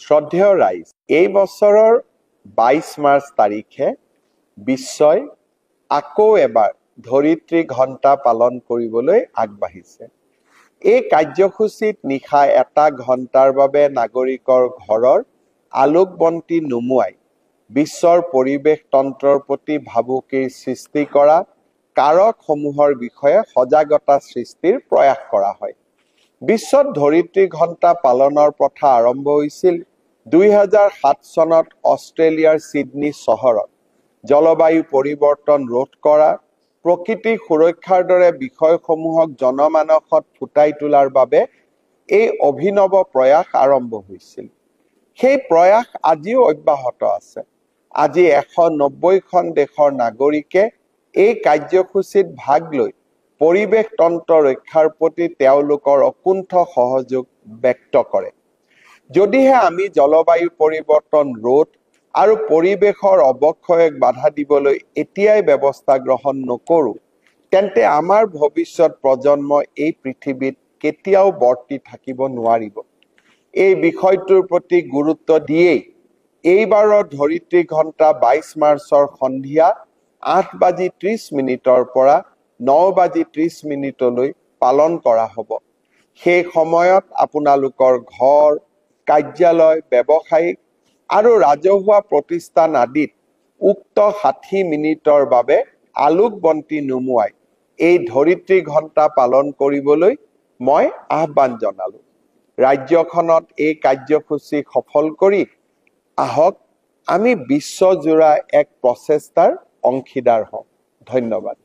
শ্ৰদ্ধেয় ৰাইজ, এই বছৰৰ 22 মাৰ্চ তাৰিখে বিশ্বই আকৌ এবাৰ ধৰিত্ৰী ঘণ্টা পালন কৰিবলৈ আগবাঢ়িছে। এই কাৰ্যসূচীত নিশা 1 ঘণ্টাৰ বাবে নাগৰিকৰ ঘৰৰ আলোকবন্তি নুমুৱাই বিশ্বৰ পৰিৱেশ তন্ত্ৰৰ প্ৰতি ভাবুকিৰ সৃষ্টি কৰা কাৰকসমূহৰ বিষয়ে সজাগতা সৃষ্টিৰ প্ৰয়াস কৰা হয়। বিশ্বত ধৰিত্ৰী ঘণ্টা পালনৰ প্ৰথা আৰম্ভ হৈছিল 2007 চনত অষ্ট্ৰেলিয়াৰ ছিডনী চহৰত। জলবায়ু পৰিৱৰ্তন ৰোধ কৰা, প্ৰকৃতি সুৰক্ষাৰ দৰে বিষয়সমূহক জনমানসত ফুটাই তোলাৰ বাবে এই অভিনৱ প্ৰয়াস আৰম্ভ হৈছিল। সেই প্ৰয়াস আজিও অব্যাহত আছে। আজি 190খন দেশৰ নাগৰিকে এই কাৰ্যসূচীত ভাগ লৈ পৰিৱেশ তন্ত্ৰ ৰক্ষাৰ প্ৰতি তেওঁলোকৰ অকুণ্ঠ সহযোগ ব্যক্ত কৰে। যদিহে আমি জলবায়ু পৰিৱৰ্তন ৰোধ আৰু পৰিৱেশৰ অৱক্ষয়ক বাধা দিবলৈ এতিয়াই ব্যৱস্থা গ্ৰহণ নকৰোঁ, তেন্তে আমাৰ ভৱিষ্যত প্ৰজন্ম এই পৃথিৱীত কেতিয়াও বৰ্তি থাকিব নোৱাৰিব। এই বিষয়টোৰ প্ৰতি গুৰুত্ব দিয়েই এইবাৰৰ ধৰিত্ৰী ঘণ্টা 22 মাৰ্চৰ সন্ধিয়া 8:30 পৰা 9:30 পালন কৰা হ'ব। সেই সময়ত আপোনালোকৰ ঘৰ, কাৰ্যালয়, ব্যৱসায়িক আৰু ৰাজহুৱা প্ৰতিষ্ঠান আদিত উক্ত 60 মিনিটৰ বাবে আলোকবন্তি নুমুৱাই এই ধৰিত্ৰী ঘণ্টা পালন কৰিবলৈ মই আহ্বান জনালো। ৰাজ্যখনত এই কাৰ্যসূচী সফল কৰি আহক আমি বিশ্বজোৰা এক প্ৰচেষ্টাৰ অংশীদাৰ হওঁ। ধন্যবাদ।